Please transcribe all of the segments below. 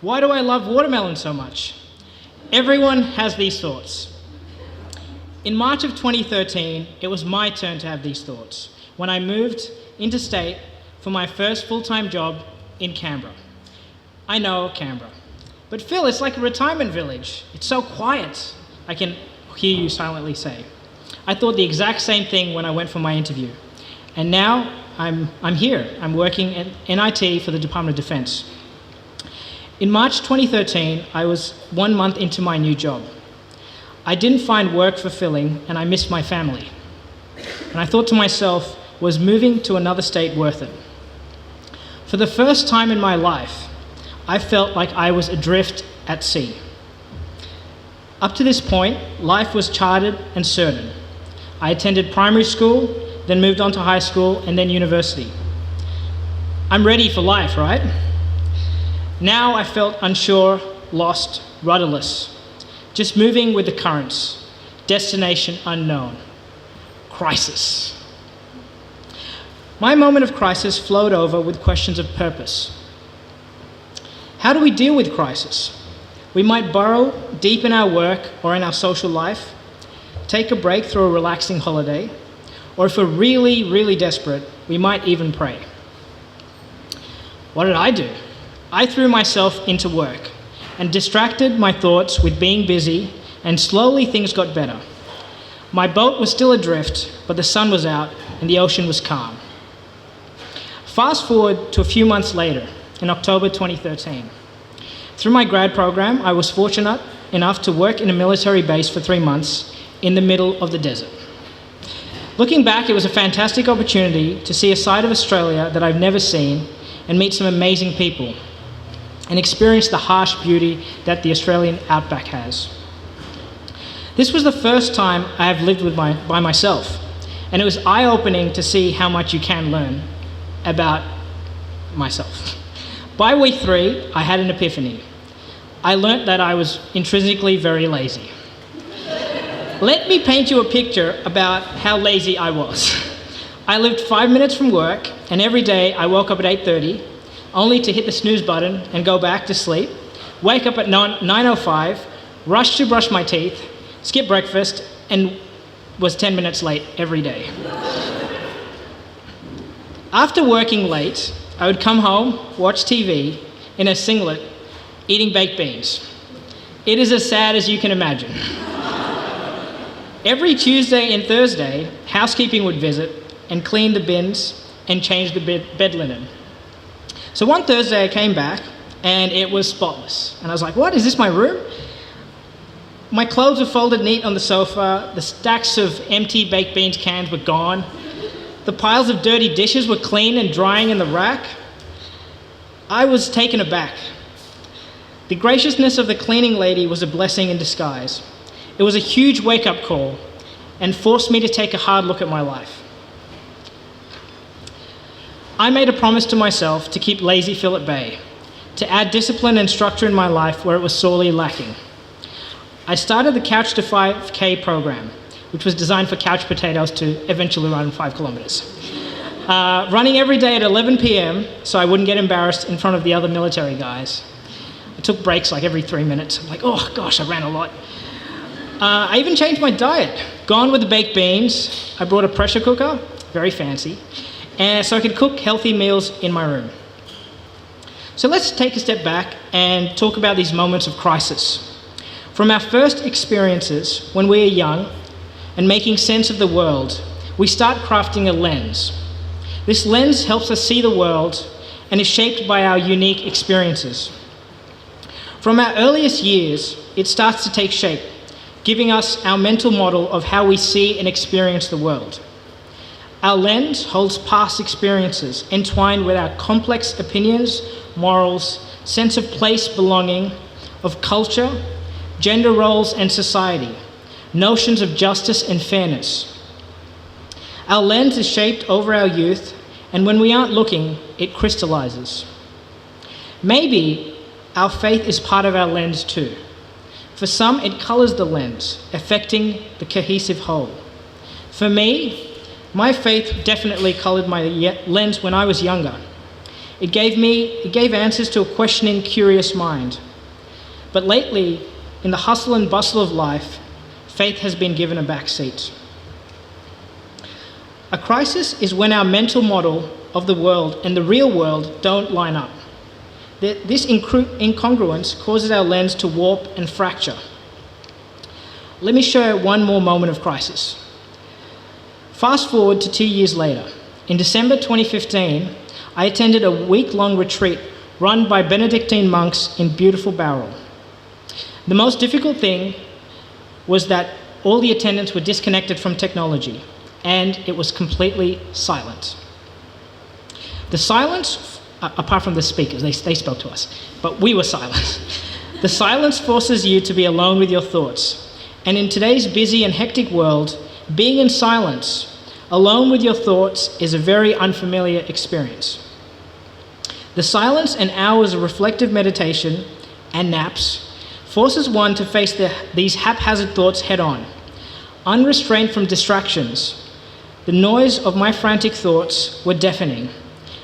Why do I love watermelon so much? Everyone has these thoughts. In March of 2013, it was my turn to have these thoughts when I moved interstate for my first full-time job in Canberra. I know, Canberra. But Phil, it's like a retirement village. It's so quiet, I can hear you silently say. I thought the exact same thing when I went for my interview. And now I'm here. I'm working at NIT for the Department of Defense. In March 2013, I was 1 month into my new job. I didn't find work fulfilling and I missed my family. And I thought to myself, was moving to another state worth it? For the first time in my life, I felt like I was adrift at sea. Up to this point, life was charted and certain. I attended primary school, then moved on to high school, and then university. I'm ready for life, right? Now I felt unsure, lost, rudderless, just moving with the currents, destination unknown. Crisis. My moment of crisis flowed over with questions of purpose. How do we deal with crisis? We might burrow deep in our work or in our social life, take a break through a relaxing holiday, or if we're really, really desperate, we might even pray. What did I do? I threw myself into work and distracted my thoughts with being busy, and slowly things got better. My boat was still adrift, but the sun was out and the ocean was calm. Fast forward to a few months later, in October 2013. Through my grad program, I was fortunate enough to work in a military base for 3 months in the middle of the desert. Looking back, it was a fantastic opportunity to see a side of Australia that I've never seen and meet some amazing people and experience the harsh beauty that the Australian outback has. This was the first time I have lived by myself, and it was eye-opening to see how much you can learn about myself. By week 3, I had an epiphany. I learnt that I was intrinsically very lazy. Let me paint you a picture about how lazy I was. I lived 5 minutes from work, and every day I woke up at 8:30, only to hit the snooze button and go back to sleep, wake up at 9:05, rush to brush my teeth, skip breakfast, and was 10 minutes late every day. After working late, I would come home, watch TV in a singlet, eating baked beans. It is as sad as you can imagine. Every Tuesday and Thursday, housekeeping would visit and clean the bins and change the bed linen. So one Thursday I came back and it was spotless. And I was like, what, is this my room? My clothes were folded neat on the sofa, the stacks of empty baked beans cans were gone, the piles of dirty dishes were clean and drying in the rack. I was taken aback. The graciousness of the cleaning lady was a blessing in disguise. It was a huge wake-up call and forced me to take a hard look at my life. I made a promise to myself to keep lazy Phil at bay, to add discipline and structure in my life where it was sorely lacking. I started the Couch to 5K program, which was designed for couch potatoes to eventually run 5 kilometers. Running every day at 11 p.m. so I wouldn't get embarrassed in front of the other military guys. I took breaks like every 3 minutes. I'm like, oh gosh, I ran a lot. I even changed my diet. Gone with the baked beans. I brought a pressure cooker, very fancy, and so I could cook healthy meals in my room. So let's take a step back and talk about these moments of crisis. From our first experiences when we are young and making sense of the world, we start crafting a lens. This lens helps us see the world and is shaped by our unique experiences. From our earliest years, it starts to take shape, giving us our mental model of how we see and experience the world. Our lens holds past experiences entwined with our complex opinions, morals, sense of place belonging, of culture, gender roles and society, notions of justice and fairness. Our lens is shaped over our youth, and when we aren't looking, it crystallizes. Maybe our faith is part of our lens too. For some, it colors the lens, affecting the cohesive whole. For me, my faith definitely colored my lens when I was younger. It gave answers to a questioning, curious mind. But lately, in the hustle and bustle of life, faith has been given a back seat. A crisis is when our mental model of the world and the real world don't line up. This incongruence causes our lens to warp and fracture. Let me share one more moment of crisis. Fast forward to 2 years later. In December 2015, I attended a week-long retreat run by Benedictine monks in beautiful Barrel. The most difficult thing was that all the attendants were disconnected from technology, and it was completely silent. The silence, apart from the speakers, they spoke to us, but we were silent. The silence forces you to be alone with your thoughts. And in today's busy and hectic world, being in silence, alone with your thoughts, is a very unfamiliar experience. The silence and hours of reflective meditation and naps forces one to face these haphazard thoughts head-on, unrestrained from distractions. The noise of my frantic thoughts were deafening,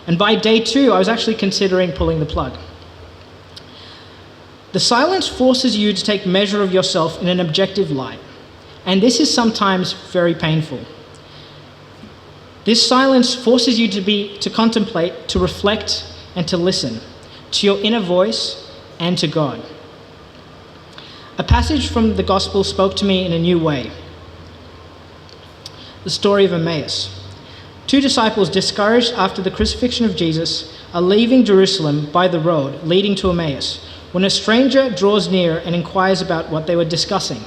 and by day 2, I was actually considering pulling the plug. The silence forces you to take measure of yourself in an objective light, and this is sometimes very painful. This silence forces you to contemplate, to reflect, and to listen to your inner voice and to God. A passage from the Gospel spoke to me in a new way. The story of Emmaus. 2 disciples, discouraged after the crucifixion of Jesus, are leaving Jerusalem by the road leading to Emmaus, when a stranger draws near and inquires about what they were discussing.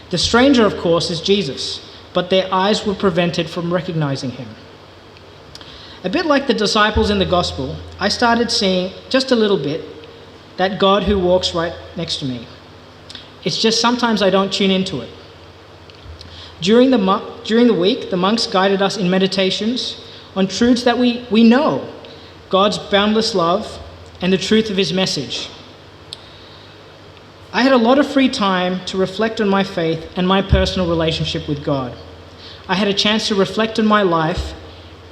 The stranger, of course, is Jesus, but their eyes were prevented from recognizing him. A bit like the disciples in the Gospel, I started seeing, just a little bit, that God who walks right next to me. It's just sometimes I don't tune into it. During the week, the monks guided us in meditations on truths that we know, God's boundless love and the truth of his message. I had a lot of free time to reflect on my faith and my personal relationship with God. I had a chance to reflect on my life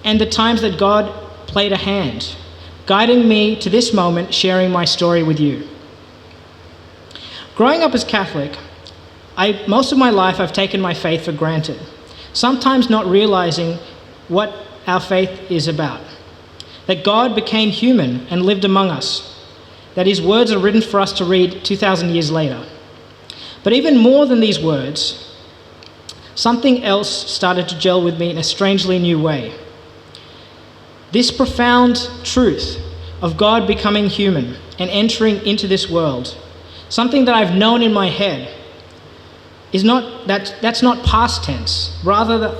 and the times that God played a hand, guiding me to this moment, sharing my story with you. Growing up as Catholic, most of my life I've taken my faith for granted, sometimes not realizing what our faith is about. That God became human and lived among us. That his words are written for us to read 2,000 years later. But even more than these words, something else started to gel with me in a strangely new way. This profound truth of God becoming human and entering into this world, something that I've known in my head, that's not past tense. Rather,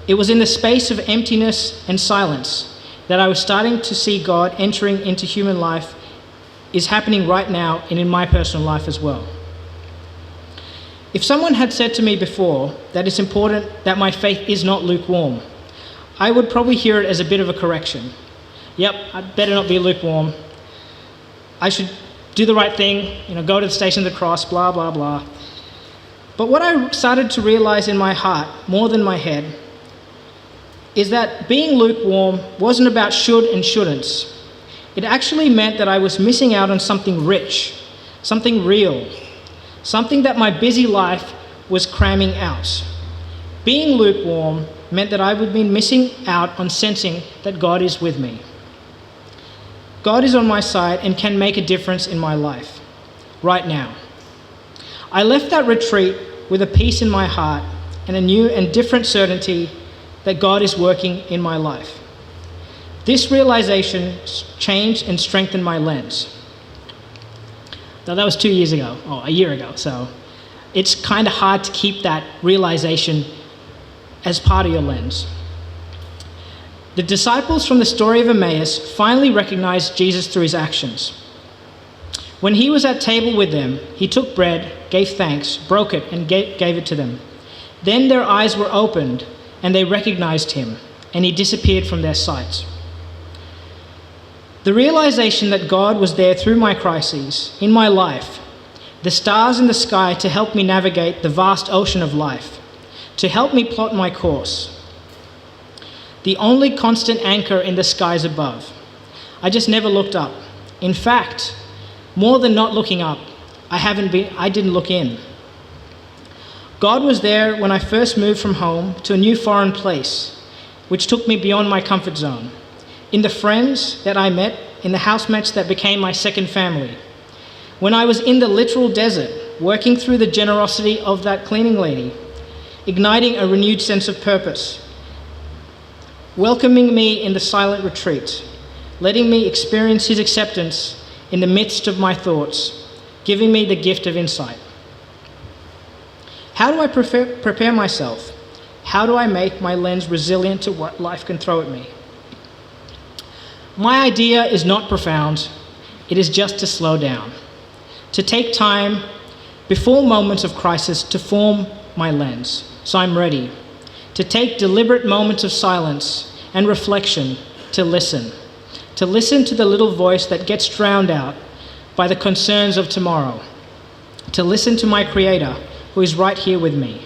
it was in the space of emptiness and silence that I was starting to see God entering into human life is happening right now and in my personal life as well. If someone had said to me before that it's important that my faith is not lukewarm, I would probably hear it as a bit of a correction. Yep, I better not be lukewarm. I should do the right thing, go to the Station of the Cross, blah, blah, blah. But what I started to realize in my heart, more than my head, is that being lukewarm wasn't about should and shouldn'ts. It actually meant that I was missing out on something rich, something real, something that my busy life was cramming out. Being lukewarm meant that I would be missing out on sensing that God is with me. God is on my side and can make a difference in my life, right now. I left that retreat with a peace in my heart and a new and different certainty that God is working in my life. This realization changed and strengthened my lens. Now, that was 2 years ago, a year ago, so it's kind of hard to keep that realization as part of your lens. The disciples from the story of Emmaus finally recognized Jesus through his actions. When he was at table with them, he took bread, gave thanks, broke it, and gave it to them. Then their eyes were opened, and they recognized him, and he disappeared from their sight. The realization that God was there through my crises, in my life, the stars in the sky to help me navigate the vast ocean of life, to help me plot my course. The only constant anchor in the skies above. I just never looked up. In fact, more than not looking up, I didn't look in. God was there when I first moved from home to a new foreign place, which took me beyond my comfort zone. In the friends that I met, in the housemates that became my second family. When I was in the literal desert, working through the generosity of that cleaning lady, igniting a renewed sense of purpose, welcoming me in the silent retreat, letting me experience his acceptance in the midst of my thoughts, giving me the gift of insight. How do I prepare myself? How do I make my lens resilient to what life can throw at me? My idea is not profound. It is just to slow down, to take time before moments of crisis to form my lens, so I'm ready, to take deliberate moments of silence and reflection to listen to the little voice that gets drowned out by the concerns of tomorrow, to listen to my Creator who is right here with me.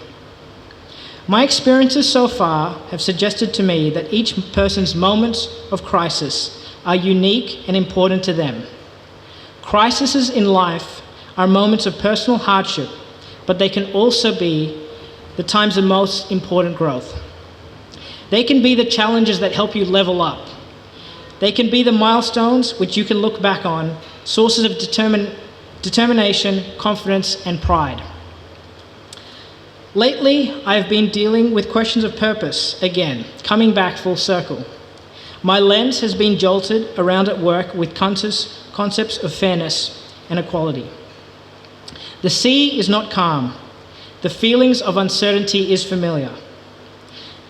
My experiences so far have suggested to me that each person's moments of crisis are unique and important to them. Crises in life are moments of personal hardship, but they can also be the times of most important growth. They can be the challenges that help you level up. They can be the milestones which you can look back on, sources of determination, confidence, and pride. Lately, I have been dealing with questions of purpose again, coming back full circle. My lens has been jolted around at work with concepts of fairness and equality. The sea is not calm. The feelings of uncertainty is familiar.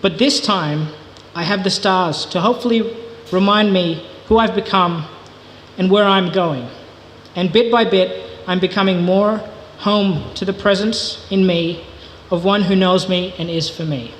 But this time, I have the stars to hopefully remind me who I've become and where I'm going. And bit by bit, I'm becoming more home to the presence in me of one who knows me and is for me.